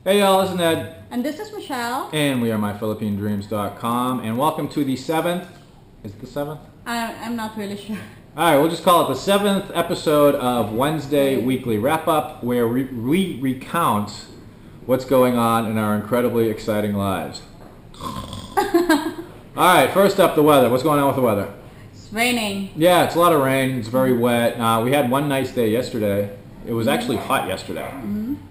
Hey y'all, this is Ned. And this is Michelle. And we are MyPhilippineDreams.com. And welcome to the 7th, is it the 7th? I'm not really sure. Alright, we'll just call it the 7th episode of Wednesday Weekly Wrap-Up, where we recount what's going on in our incredibly exciting lives. Alright, first up, the weather. What's going on with the weather? It's raining. Yeah, it's a lot of rain. It's very wet. We had one nice day yesterday. It was actually hot yesterday.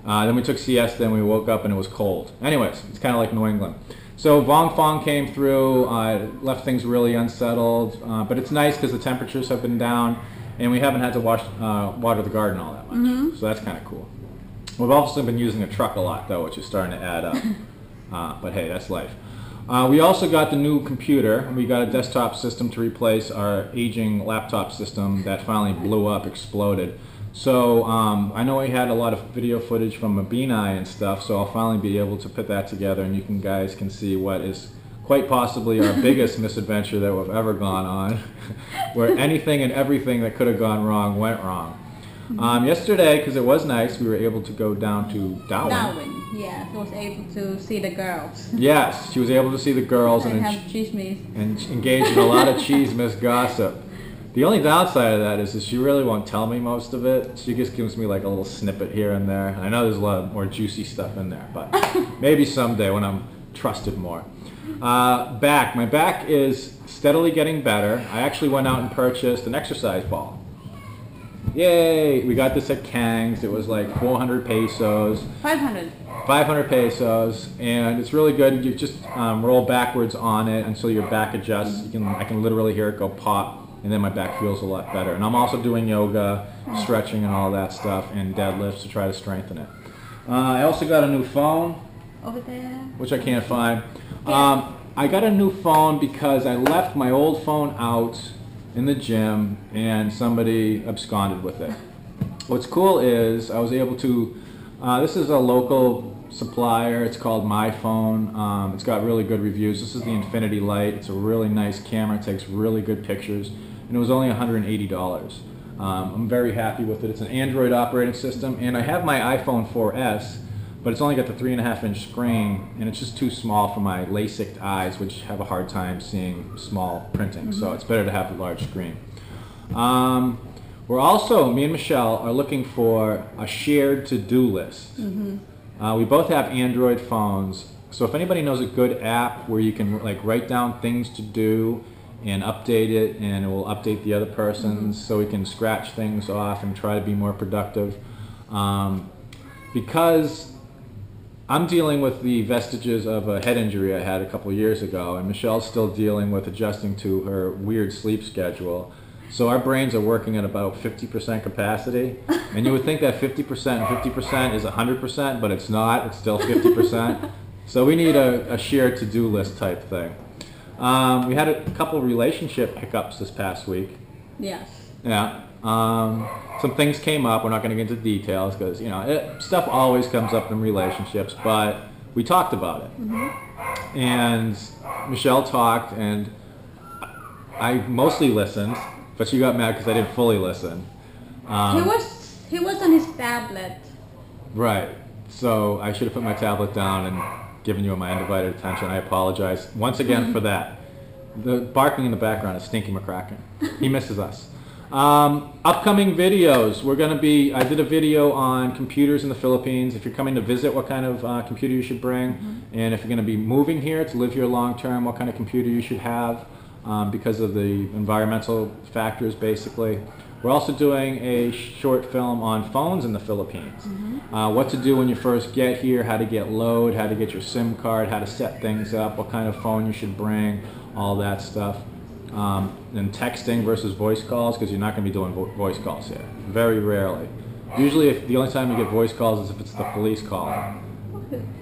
Then we took siesta and we woke up and it was cold. Anyways, it's kind of like New England. So Vong Fong came through, left things really unsettled, but it's nice because the temperatures have been down and we haven't had to water the garden all that much. So that's kind of cool. We've also been using a truck a lot though, which is starting to add up. But hey, that's life. We also got the new computer. We got a desktop system to replace our aging laptop system that finally blew up, exploded. So I know we had a lot of video footage from Mabini and stuff, so I'll finally be able to put that together and you guys can see what is quite possibly our biggest misadventure that we've ever gone on, where anything and everything that could have gone wrong went wrong. Yesterday, because it was nice, we were able to go down to Darwin. Yeah, she was able to see the girls. Yes, she was able to see the girls and have chismes. And engage in a lot of chismes gossip. The only downside of that is she really won't tell me most of it. She just gives me like a little snippet here and there. I know there's a lot more juicy stuff in there, but maybe someday when I'm trusted more. My back is steadily getting better. I actually went out and purchased an exercise ball. Yay! We got this at Kang's. It was like 400 pesos. 500. 500 pesos, and it's really good. You just roll backwards on it until your back adjusts. I can literally hear it go pop. And then my back feels a lot better. And I'm also doing yoga, stretching and all that stuff, and deadlifts to try to strengthen it. I also got a new phone. Over there. Which I can't find. I got a new phone because I left my old phone out in the gym and somebody absconded with it. What's cool is I was able to, this is a local supplier. It's called My Phone. It's got really good reviews. This is the Infinity Light. It's a really nice camera. It takes really good pictures. And it was only $180. I'm very happy with it. It's an Android operating system, and I have my iPhone 4S, but it's only got the 3.5-inch screen, and it's just too small for my LASIK eyes, which have a hard time seeing small printing. So it's better to have a large screen. We're also, me and Michelle, are looking for a shared to-do list. We both have Android phones, so if anybody knows a good app where you can like write down things to do and update it, and it will update the other person's, so we can scratch things off and try to be more productive. Because I'm dealing with the vestiges of a head injury I had a couple years ago, and Michelle's still dealing with adjusting to her weird sleep schedule. So our brains are working at about 50% capacity, and you would think that 50% and 50% is 100%, but it's not. It's still 50%. So we need a shared to-do list type thing. We had a couple relationship hiccups this past week. Yes. Yeah. Some things came up. We're not going to get into details because, you know, stuff always comes up in relationships, but we talked about it. And Michelle talked, and I mostly listened, but she got mad because I didn't fully listen. He was on his tablet. Right. So I should have put my tablet down and given you my undivided attention. I apologize once again for that. The barking in the background is Stinky McCracken. He misses us. Upcoming videos. We're going to be, I did a video on computers in the Philippines. If you're coming to visit, what kind of computer you should bring. And if you're going to be moving here to live here long term, what kind of computer you should have because of the environmental factors basically. We're also doing a short film on phones in the Philippines. What to do when you first get here, how to get load, how to get your SIM card, how to set things up, what kind of phone you should bring, all that stuff. And texting versus voice calls, because you're not going to be doing voice calls here. Very rarely. Usually the only time you get voice calls is if it's the police calling.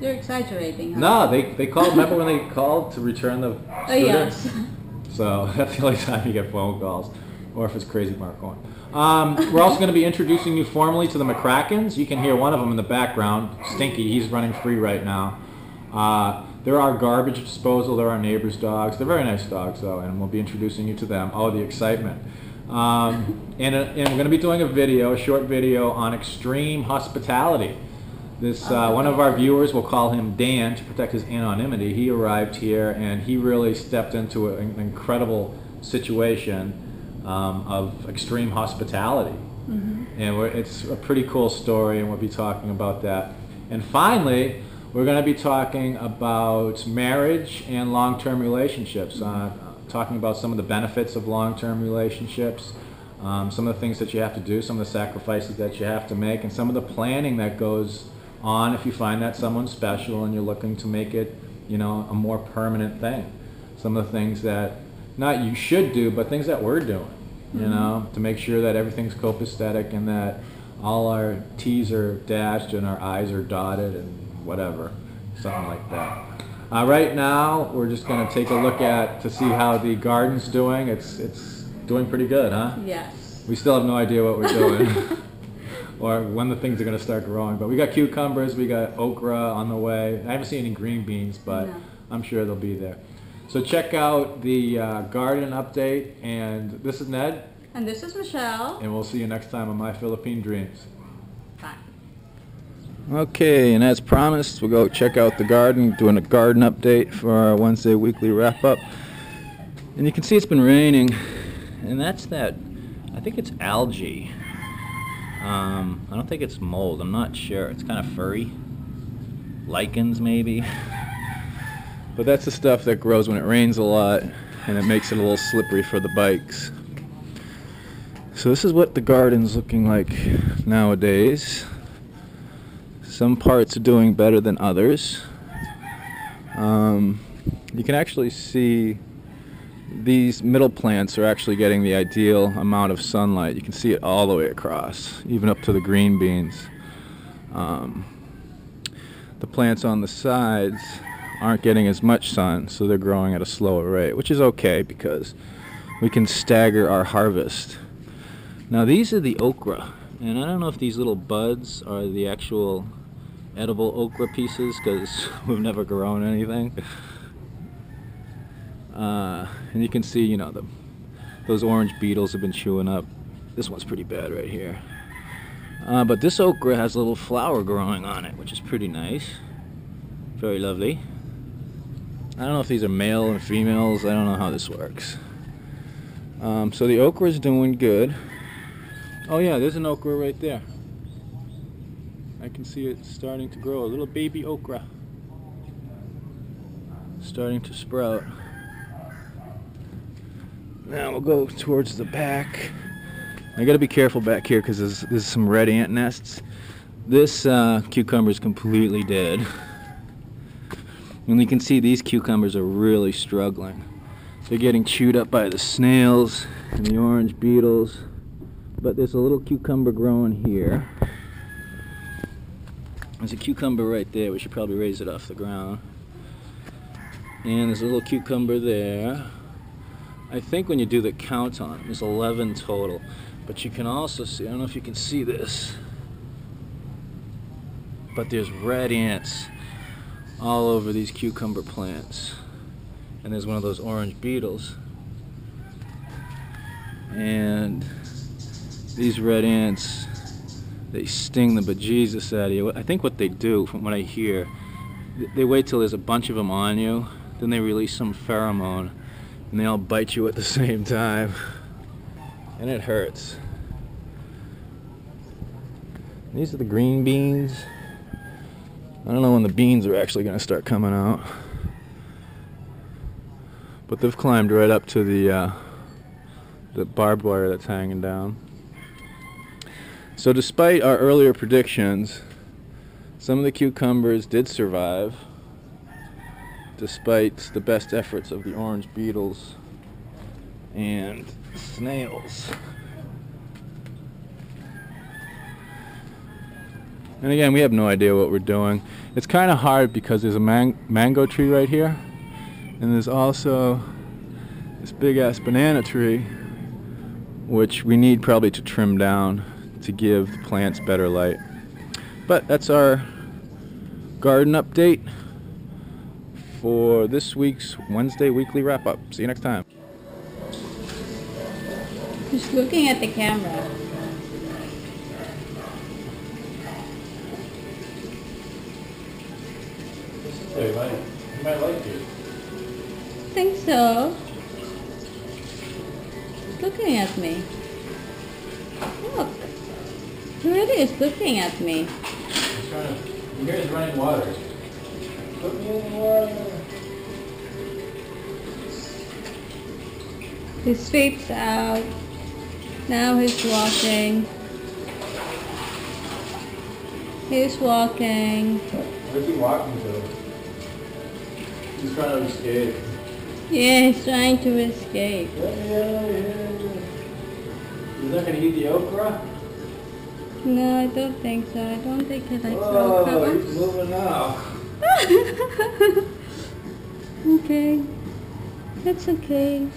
You're exaggerating, huh? No, they called, remember when they called to return the student? Oh, yes. So that's the only time you get phone calls. Or if it's Crazy Mark one. We're also going to be introducing you formally to the McCrackens. You can hear one of them in the background, Stinky. He's running free right now. They're our garbage disposal. They're our neighbor's dogs. They're very nice dogs, though, and we'll be introducing you to them. Oh, the excitement. And we're going to be doing a short video on extreme hospitality. This one of our viewers, we'll call him Dan to protect his anonymity. He arrived here and he really stepped into an incredible situation of extreme hospitality. And it's a pretty cool story, and we'll be talking about that. And finally, we're going to be talking about marriage and long-term relationships, talking about some of the benefits of long-term relationships, some of the things that you have to do, some of the sacrifices that you have to make, and some of the planning that goes on if you find that someone's special and you're looking to make it, you know, a more permanent thing. Some of the things that, not you should do, but things that we're doing, you know, to make sure that everything's copacetic and that all our T's are dashed and our I's are dotted and whatever, something like that. Right now, we're just going to take a look to see how the garden's doing. It's doing pretty good, huh? Yes. We still have no idea what we're doing or when the things are going to start growing. But we got cucumbers, we got okra on the way. I haven't seen any green beans, but no. I'm sure they'll be there. So check out the garden update. And this is Ned. And this is Michelle. And we'll see you next time on My Philippine Dreams. Bye. Okay, and as promised, we'll go check out the garden, doing a garden update for our Wednesday weekly wrap-up. And you can see it's been raining, and that's that, I think it's algae. I don't think it's mold, I'm not sure. It's kind of furry. Lichens, maybe. But that's the stuff that grows when it rains a lot, and it makes it a little slippery for the bikes. So this is what the garden's looking like nowadays. Some parts are doing better than others. You can actually see these middle plants are actually getting the ideal amount of sunlight. You can see it all the way across, even up to the green beans. The plants on the sides aren't getting as much sun, so they're growing at a slower rate, which is okay because we can stagger our harvest. Now these are the okra, and I don't know if these little buds are the actual edible okra pieces because we've never grown anything. And you can see, you know, those orange beetles have been chewing up. This one's pretty bad right here. But this okra has a little flower growing on it, which is pretty nice. Very lovely. I don't know if these are male and females. I don't know how this works. So the okra is doing good. Oh yeah, there's an okra right there. I can see it starting to grow. A little baby okra. Starting to sprout. Now we'll go towards the back. I gotta be careful back here because there's some red ant nests. This cucumber is completely dead. And you can see these cucumbers are really struggling. They're getting chewed up by the snails and the orange beetles. But there's a little cucumber growing here. There's a cucumber right there. We should probably raise it off the ground. And there's a little cucumber there. I think when you do the count on them, there's 11 total. But you can also see, I don't know if you can see this, but there's red ants all over these cucumber plants. And there's one of those orange beetles. And these red ants, they sting the bejesus out of you. I think what they do, from what I hear, they wait till there's a bunch of them on you, then they release some pheromone, and they all bite you at the same time. And it hurts. These are the green beans. I don't know when the beans are actually going to start coming out. But they've climbed right up to the barbed wire that's hanging down. So despite our earlier predictions, some of the cucumbers did survive, despite the best efforts of the orange beetles and snails. And again, we have no idea what we're doing. It's kind of hard because there's a mango tree right here, and there's also this big ass banana tree, which we need probably to trim down to give the plants better light. But that's our garden update for this week's Wednesday weekly wrap-up. See you next time. He's looking at the camera. He might like you. I think so. He's looking at me. Look. He really is looking at me. He's trying to... You hear his running water. Put me in the water. His feet's out. Now he's walking. He's walking. Where's he walking to? He's trying to escape. Yeah, he's trying to escape. Yeah. He's not going to eat the okra? No, I don't think so. I don't think he likes Oh, okra. he's moving now. Okay. That's okay.